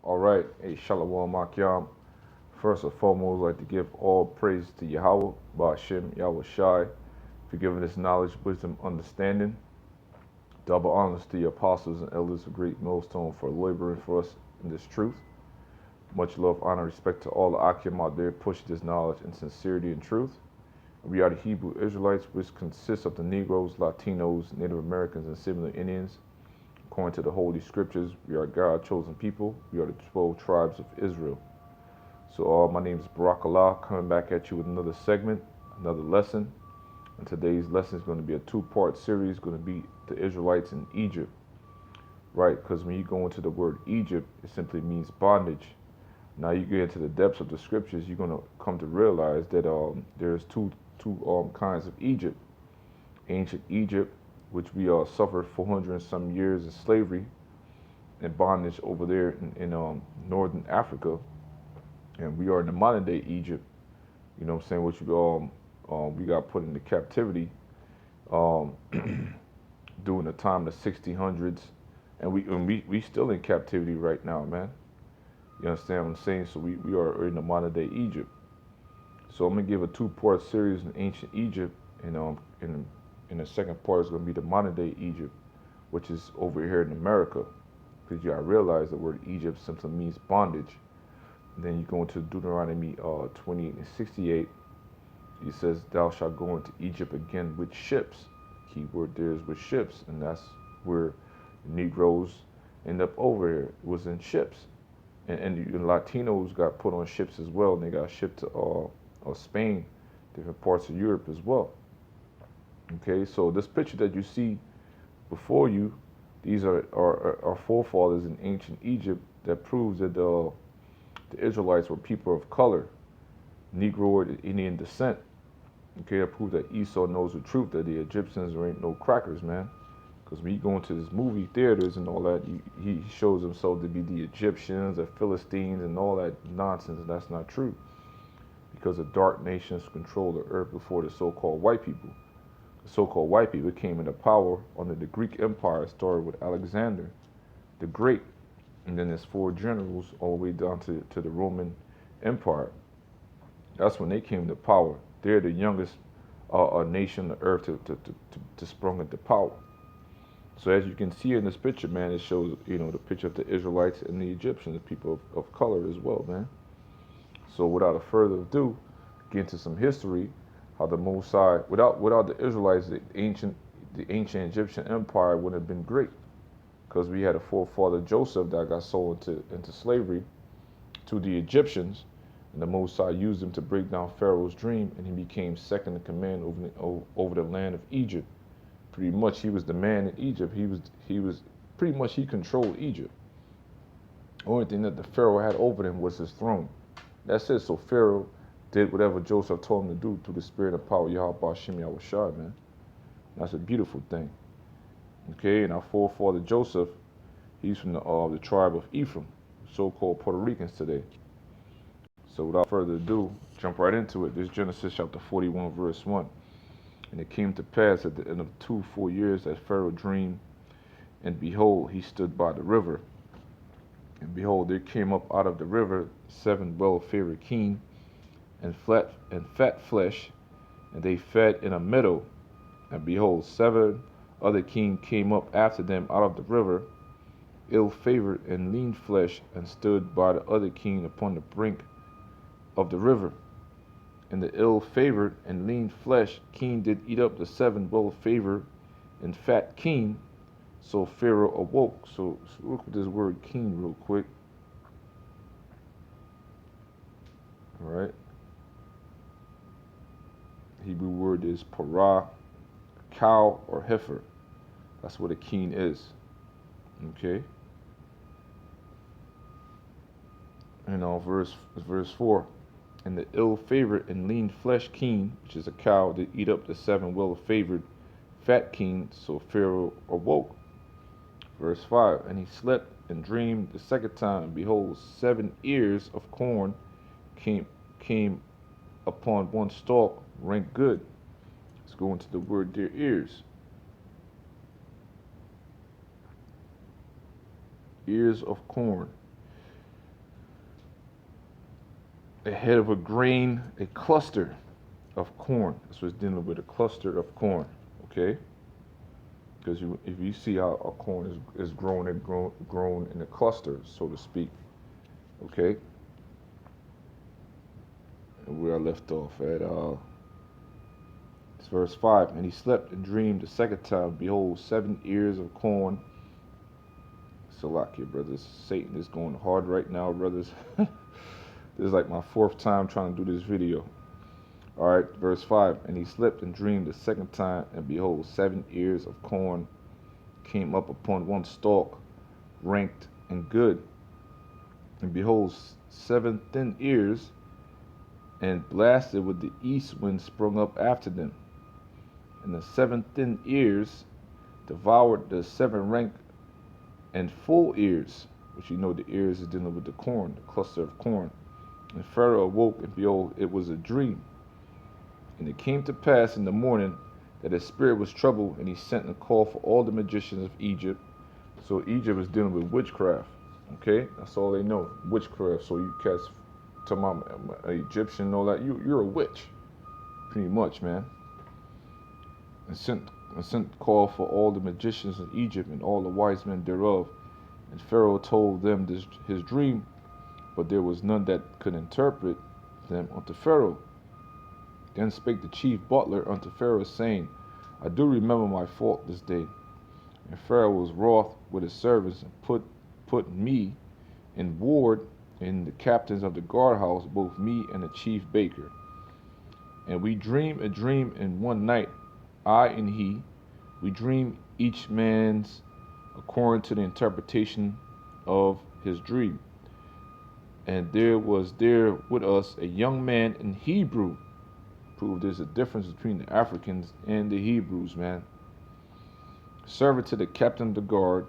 All right, hey, Shalom Akyam. First and foremost, I'd like to give all praise to Yahweh, Ba'ashem, Yahweh Shai, for giving us knowledge, wisdom, understanding. Double honors to the apostles and elders of Great Millstone for laboring for us in this truth. Much love, honor, respect to all the Akyam out there pushing this knowledge in sincerity and truth. We are the Hebrew Israelites, which consists of the Negroes, Latinos, Native Americans, and similar Indians. According to the Holy Scriptures, we are God's chosen people. We are the 12 tribes of Israel. So my name is Barak Allah, coming back at you with another segment, another lesson. And today's lesson is going to be a two-part series, going to be the Israelites in Egypt. Right, because when you go into the word Egypt, it simply means bondage. Now you get into the depths of the scriptures, you're going to come to realize that there's two kinds of Egypt. Ancient Egypt, which we suffered 400 and some years of slavery and bondage over there in northern Africa. And we are in the modern day Egypt, you know what I'm saying, which we got put into captivity during the time of the 1600s. And we still in captivity right now, man. You understand what I'm saying? So we are in the modern day Egypt. So I'm gonna give a two-part series in ancient Egypt, and in the second part is gonna be the modern day Egypt, which is over here in America. Because you gotta realize the word Egypt simply means bondage. And then you go into Deuteronomy 28 and 68. He says, "Thou shalt go into Egypt again with ships." Key word there is with ships, and that's where the Negroes end up over here. It was in ships, and Latinos got put on ships as well, and they got shipped to Spain, different parts of Europe as well. Okay, so this picture that you see before you, these are our forefathers in ancient Egypt that proves that the Israelites were people of color, Negroid Indian descent. Okay, that proves that Esau knows the truth, that the Egyptians ain't no crackers, man. Because when you go into this movie theaters and all that, he shows himself to be the Egyptians, the Philistines, and all that nonsense, and that's not true. Because the dark nations controlled the earth before the so-called white people. The so-called white people came into power under the Greek Empire, started with Alexander the Great, and then there's 4 generals all the way down to the Roman Empire. That's when they came to power. They're the youngest nation on the earth to sprung into power. So as you can see in this picture, man, it shows, the picture of the Israelites and the Egyptians, the people of color as well, man. So without a further ado, get into some history, how the Most High, without the Israelites, the ancient Egyptian empire wouldn't have been great. Because we had a forefather Joseph that got sold into slavery to the Egyptians, and the Most High used him to break down Pharaoh's dream, and he became second in command over the land of Egypt. Pretty much, he was the man in Egypt. He was pretty much, he controlled Egypt. The only thing that the Pharaoh had over him was his throne. That's it. So Pharaoh did whatever Joseph told him to do through the spirit and power of Yahweh Ba'ashem Yahweh Shai, man. That's a beautiful thing. Okay, and our forefather Joseph, he's from the tribe of Ephraim, so-called Puerto Ricans today. So without further ado, jump right into it. This is Genesis chapter 41, verse 1. And it came to pass at the end of 2 full years that Pharaoh dreamed, and behold, he stood by the river. And behold, there came up out of the river 7 well-favored kine, and fat flesh, and they fed in a meadow. And behold, 7 other kine came up after them out of the river, ill-favored and lean flesh, and stood by the other kine upon the brink of the river. And the ill-favored and lean flesh kine did eat up the 7 well-favored and fat kine. So Pharaoh awoke. So look at this word kine real quick. All right. Hebrew word is parah, cow or heifer. That's what a kine is. Okay. And verse 4. And the ill-favored and lean flesh kine, which is a cow, did eat up the 7 well-favored fat kine. So Pharaoh awoke. Verse 5. And he slept and dreamed the second time, and behold, 7 ears of corn came upon one stalk, ranked good. Let's go into the word their ears. Ears of corn. a head of a grain, a cluster of corn. This was dealing with a cluster of corn, okay? Because if you see how a corn is grown in a cluster, so to speak, okay? And where I left off at, it's verse 5. And he slept and dreamed the second time. Behold, 7 ears of corn. Salakia, brothers. Satan is going hard right now, brothers. This is like my 4th time trying to do this video. Alright, verse 5. And he slept and dreamed the second time, and behold, 7 ears of corn came up upon one stalk, ranked and good. And behold, 7 thin ears, and blasted with the east wind sprung up after them. And the 7 thin ears devoured the 7 rank and full ears, which you know the ears is dealing with the corn, the cluster of corn. And Pharaoh awoke, and behold, it was a dream. And it came to pass in the morning that his spirit was troubled, and he sent and called for all the magicians of Egypt. So Egypt is dealing with witchcraft, okay? That's all they know, witchcraft. So you cats talking about an Egyptian and all that, you're a witch, pretty much, man. And sent call for all the magicians of Egypt and all the wise men thereof. And Pharaoh told them his dream, but there was none that could interpret them unto Pharaoh. Then spake the chief butler unto Pharaoh, saying, I do remember my fault this day. And Pharaoh was wroth with his servants, and put me in ward in the captains of the guardhouse, both me and the chief baker. And we dreamed a dream in one night, I and he. We dreamed each man's according to the interpretation of his dream. And there was there with us a young man in Hebrew. Prove there's a difference between the Africans and the Hebrews, man. Servant to the captain of the guard.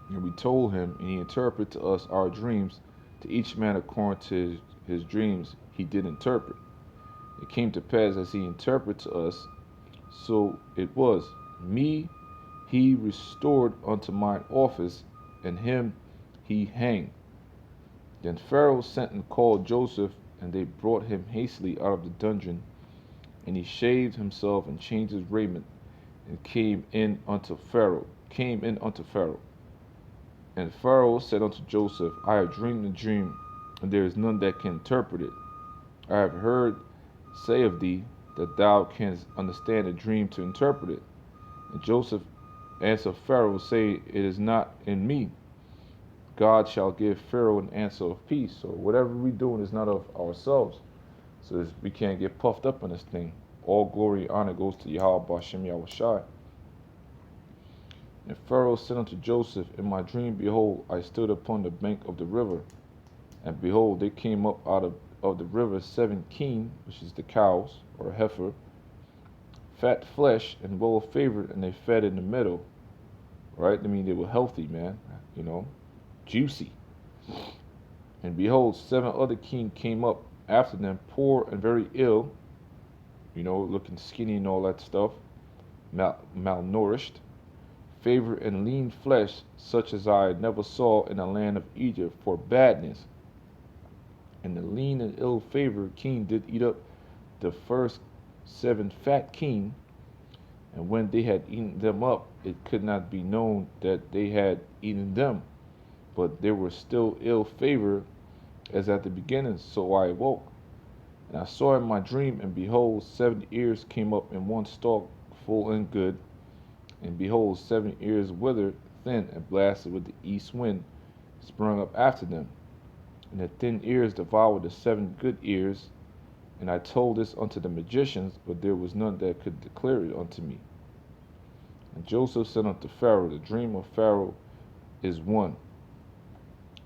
And we told him, and he interpreted to us our dreams. To each man according to his dreams he did interpret. It came to pass as he interpreted to us, so it was. Me he restored unto mine office, and him he hanged. Then Pharaoh sent and called Joseph, and they brought him hastily out of the dungeon. And he shaved himself and changed his raiment, and came in unto Pharaoh. And Pharaoh said unto Joseph, I have dreamed a dream, and there is none that can interpret it. I have heard say of thee that thou canst understand a dream to interpret it. And Joseph answered Pharaoh, saying, It is not in me. God shall give Pharaoh an answer of peace. So whatever we doing is not of ourselves. So we can't get puffed up on this thing. All glory and honor goes to Yahweh B'Shem Yahushai. And Pharaoh said unto Joseph, In my dream, behold, I stood upon the bank of the river. And behold, there came up out of the river 7 kine, which is the cows, or heifer, fat flesh and well favored, and they fed in the meadow. Right? I mean, they were healthy, man. You know, juicy. And behold, 7 other kine came up after them, poor and very ill, you know, looking skinny and all that stuff, malnourished, favor and lean flesh, such as I never saw in the land of Egypt for badness. And the lean and ill favored kine did eat up the first 7 fat kine, and when they had eaten them up, it could not be known that they had eaten them, but they were still ill favored as at the beginning. So I awoke, and I saw in my dream, and behold, 7 ears came up in one stalk, full and good. And behold, 7 ears withered, thin, and blasted with the east wind, sprung up after them. And the thin ears devoured the 7 good ears. And I told this unto the magicians, but there was none that could declare it unto me. And Joseph said unto Pharaoh, The dream of Pharaoh is one.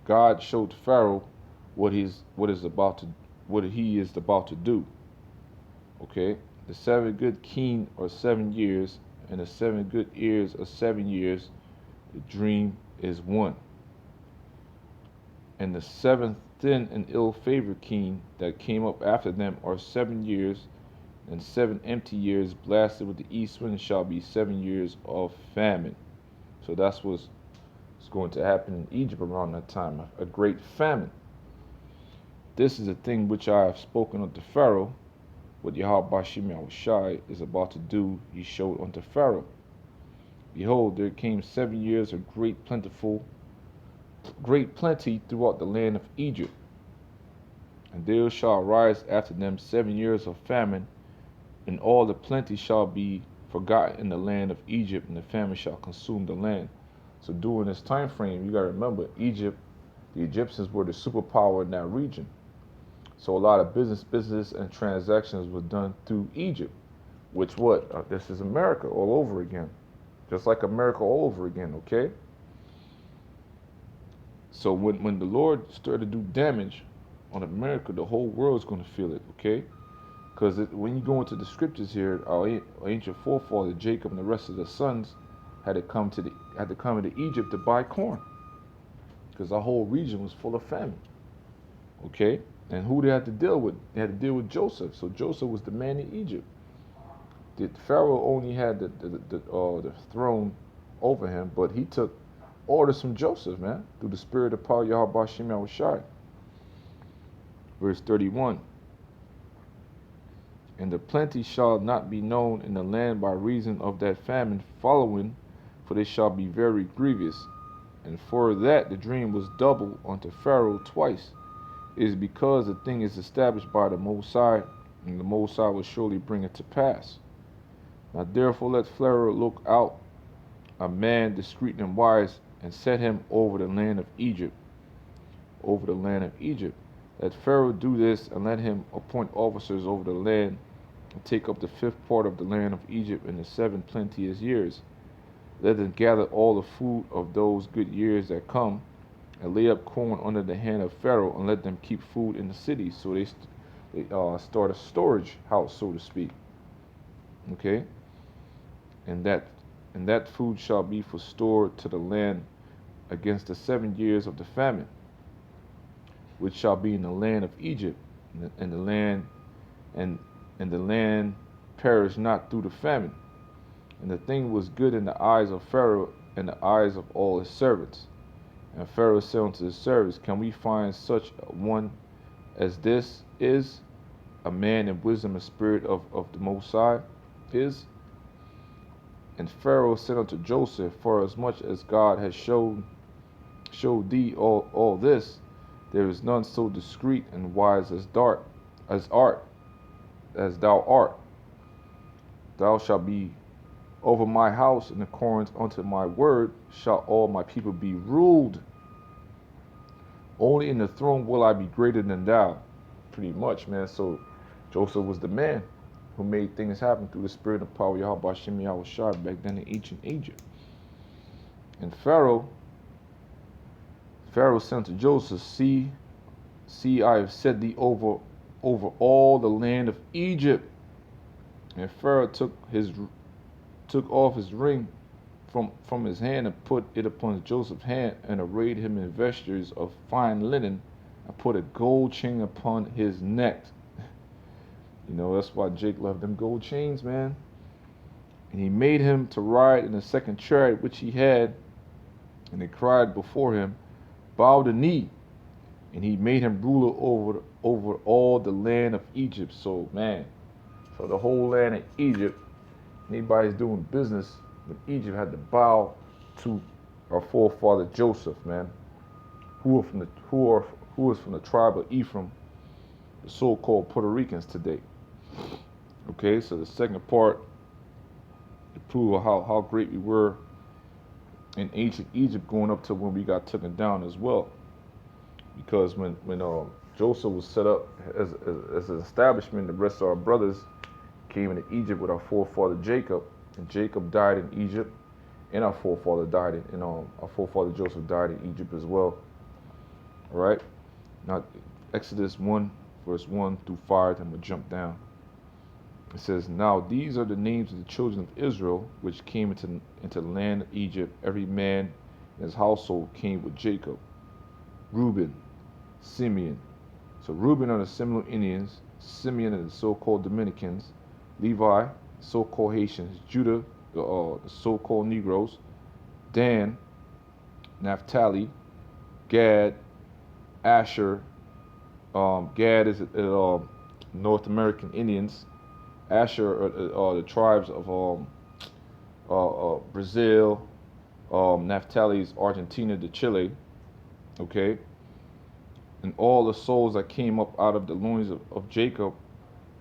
God showed Pharaoh what he is about to do. Okay, the 7 good kine are 7 years, and the 7 good ears are 7 years. The dream is one. And the 7 thin and ill-favored kine that came up after them are 7 years, and 7 empty years blasted with the east wind shall be 7 years of famine. So that's what's going to happen in Egypt around that time, a great famine. this is the thing which I have spoken unto Pharaoh, what Yahweh Shem Yahushai is about to do, he showed unto Pharaoh. Behold, there came 7 years of great plenty throughout the land of Egypt. And there shall arise after them 7 years of famine, and all the plenty shall be forgotten in the land of Egypt, and the famine shall consume the land. So during this time frame, you got to remember, Egypt, the Egyptians were the superpower in that region. So a lot of business and transactions were done through Egypt, which this is America all over again. Just like America all over again, okay? So when the Lord started to do damage on America, the whole world's going to feel it, okay? Because when you go into the scriptures here, our ancient forefather Jacob and the rest of the sons had to come into Egypt to buy corn, because our whole region was full of famine, okay? And who they had to deal with? They had to deal with Joseph. So Joseph was the man in Egypt. The Pharaoh only had the throne over him, but he took orders from Joseph, man, through the spirit of power Yahweh Shem Yahushai. Verse 31. And the plenty shall not be known in the land by reason of that famine following, for they shall be very grievous. And for that the dream was double unto Pharaoh twice. It is because the thing is established by the Most High, and the Most High will surely bring it to pass. Now therefore let Pharaoh look out a man discreet and wise, and set him over the land of Egypt. Over the land of Egypt. Let Pharaoh do this, and let him appoint officers over the land, and take up the 5th part of the land of Egypt in the 7 plenteous years. Let them gather all the food of those good years that come, and lay up corn under the hand of Pharaoh, and let them keep food in the city. So they start a storage house, so to speak. Okay? And that food shall be for store to the land against the 7 years of the famine, which shall be in the land of Egypt, and the land perish not through the famine. And the thing was good in the eyes of Pharaoh and the eyes of all his servants. And Pharaoh said unto his servants, Can we find such a one as this is, a man in wisdom and spirit of the Most High is? And Pharaoh said unto Joseph, For as much as God has showed thee all this, there is none so discreet and wise as thou art. Thou shalt be over my house, in accordance unto my word shall all my people be ruled. Only in the throne will I be greater than thou. Pretty much, man. So Joseph was the man who made things happen through the spirit and power of Yahweh Shem Yahushai back then in ancient Egypt. And Pharaoh said to Joseph, See, I have set thee over all the land of Egypt. And Pharaoh took off his ring from his hand and put it upon Joseph's hand, and arrayed him in vestures of fine linen, and put a gold chain upon his neck. You know, that's why Jake loved them gold chains, man. And he made him to ride in the 2nd chariot which he had, and he cried before him, Bow the knee. And he made him ruler over all the land of Egypt. So, man, so the whole land of Egypt, anybody's doing business with Egypt had to bow to our forefather Joseph, man, who was from the tribe of Ephraim, the so-called Puerto Ricans today. Okay, so the second part to prove how great we were in ancient Egypt, going up to when we got taken down as well. Because when Joseph was set up as an establishment, the rest of our brothers came into Egypt with our forefather Jacob, and Jacob died in Egypt, and our forefather died our forefather Joseph died in Egypt as well. All right, now Exodus 1 verse 1 through 5, I'm gonna jump down. It says, Now these are the names of the children of Israel which came into the land of Egypt. Every man in his household came with Jacob. Reuben, Simeon. So Reuben are the Seminole Indians, Simeon are the so-called Dominicans, Levi, so-called Haitians, Judah, the so-called Negroes, Dan, Naphtali, Gad, Asher, Gad is North American Indians. Asher are the tribes of Brazil. Naphtali is Argentina to Chile. Okay, and all the souls that came up out of the loins of Jacob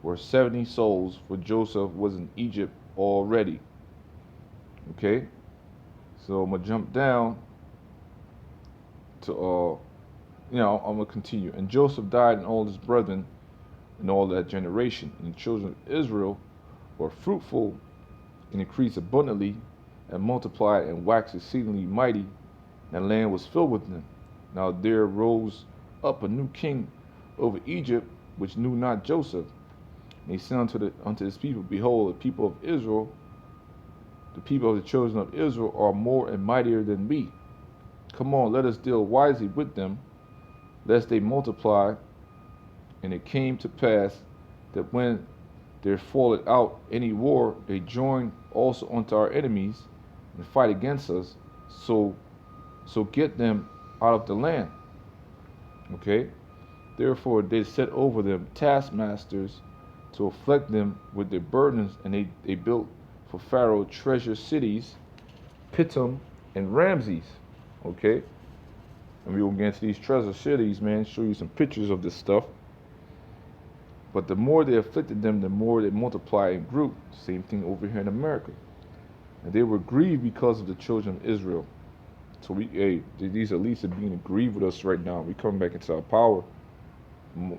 were 70 souls, for Joseph was in Egypt already. Okay, so I'm gonna jump down to I'm gonna continue. And Joseph died, and all his brethren, and all that generation. And the children of Israel were fruitful and increased abundantly, and multiplied and waxed exceedingly mighty, and the land was filled with them. Now there rose up a new king over Egypt, which knew not Joseph. And he said unto his people, Behold, the people of Israel, the people of the children of Israel are more and mightier than we. Come on, let us deal wisely with them, lest they multiply. And it came to pass that when there falleth out any war, they join also unto our enemies and fight against us, so get them out of the land. Okay? Therefore they set over them taskmasters to afflict them with their burdens, and they built for Pharaoh treasure cities, Pithom and Ramses. Okay? And we will get into these treasure cities, man, show you some pictures of this stuff. But the more they afflicted them, the more they multiplied and grew. Same thing over here in America. And they were grieved because of the children of Israel. So these elites are being grieved with us right now. We coming back into our power.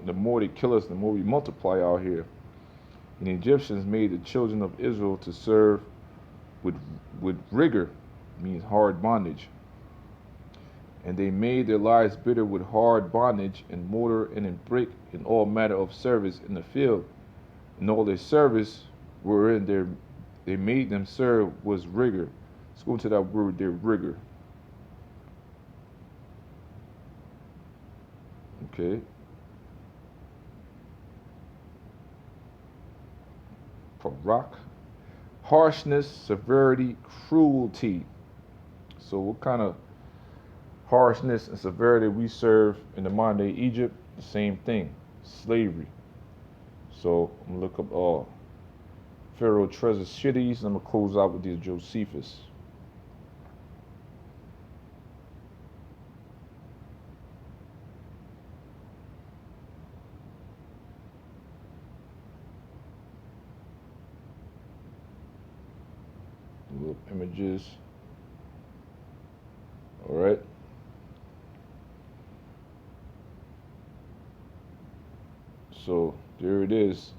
The more they kill us, the more we multiply out here. And the Egyptians made the children of Israel to serve with rigor, means hard bondage. And they made their lives bitter with hard bondage, in mortar and in brick, in all manner of service in the field. And all their service wherein they made them serve was rigor. Let's go into that word there, rigor. Okay. Parak. Harshness, severity, cruelty. So what kind of harshness and severity we serve in the modern day Egypt? The same thing, slavery. So I'm gonna look up Pharaoh treasure cities, and I'm gonna close out with these Josephus. Little images. All right. So there it is.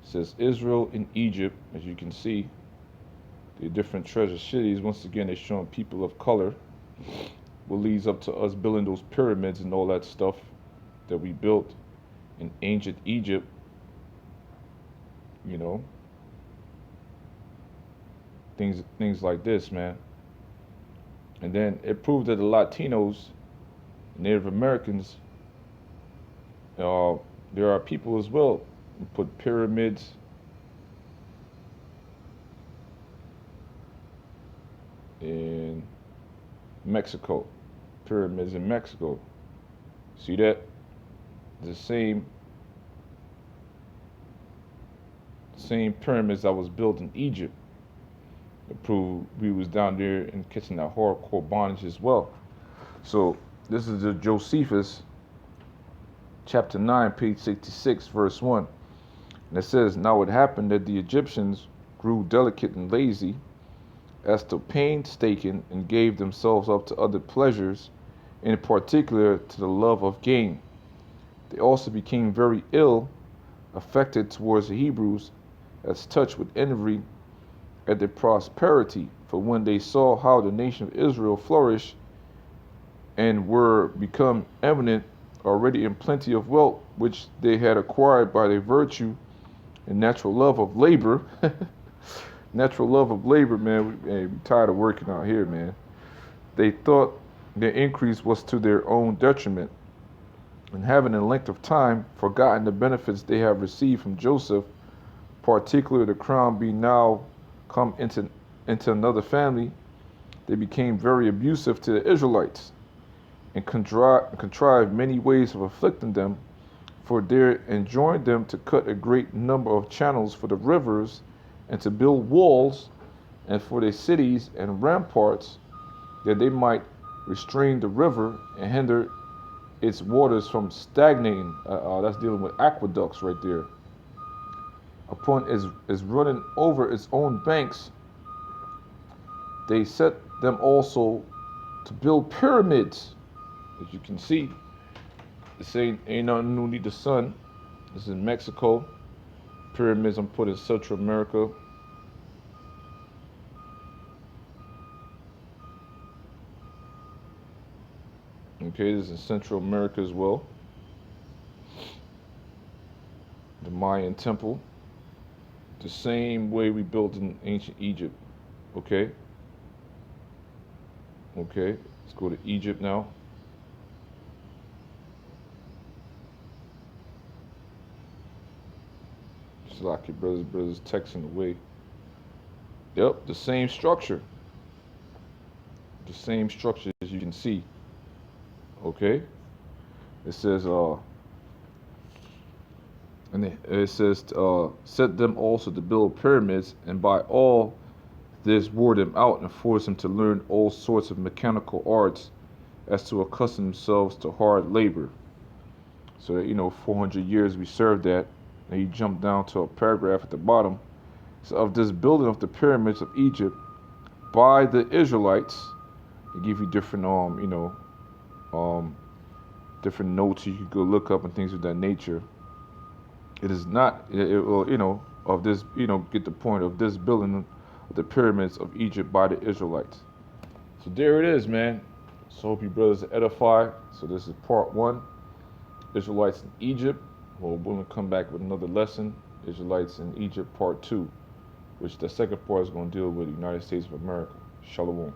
It says Israel in Egypt. As you can see, the different treasure cities. Once again, they're showing people of color. What leads up to us building those pyramids and all that stuff that we built in ancient Egypt. You know, things like this, man. And then it proved that the Latinos, Native Americans, there are people as well who put pyramids in Mexico. Pyramids in Mexico. See that? The same pyramids that was built in Egypt. To prove we was down there and catching that hardcore bondage as well. So this is the Josephus, chapter 9, page 66, verse 1. And it says, Now it happened that the Egyptians grew delicate and lazy, as to painstaking, and gave themselves up to other pleasures, in particular to the love of gain. They also became very ill, affected towards the Hebrews, as touched with envy at their prosperity. For when they saw how the nation of Israel flourished, and were become eminent already in plenty of wealth, which they had acquired by their virtue and natural love of labor. Natural love of labor, man. We tired of working out here, man. They thought their increase was to their own detriment, and having in length of time forgotten the benefits they have received from Joseph, particularly the crown being now come into another family, they became very abusive to the Israelites, and contrived many ways of afflicting them, for there enjoined them to cut a great number of channels for the rivers, and to build walls, and for their cities and ramparts, that they might restrain the river and hinder its waters from stagnating. That's dealing with aqueducts right there. Upon is running over its own banks, they set them also to build pyramids. As you can see, this ain't nothing new need the sun. This is in Mexico. Pyramids I'm put in Central America. Okay, this is in Central America as well. The Mayan temple. The same way we built in ancient Egypt. Okay. Okay, let's go to Egypt now. Just like your brothers texting away. Yep, the same structure. The same structure as you can see. Okay. It says and it says set them also to build pyramids, and by all this wore them out and forced them to learn all sorts of mechanical arts, as to accustom themselves to hard labor. So that 400 years we served that. And you jump down to a paragraph at the bottom. So of this building of the pyramids of Egypt by the Israelites, they give you different different notes you could go look up and things of that nature. It is not, it will, of this, get the point of this building of the pyramids of Egypt by the Israelites. So there it is, man. So hope you brothers are edified. So this is part 1, Israelites in Egypt. Well, we're going to come back with another lesson, Israelites in Egypt part 2, which the second part is going to deal with the United States of America. Shalom.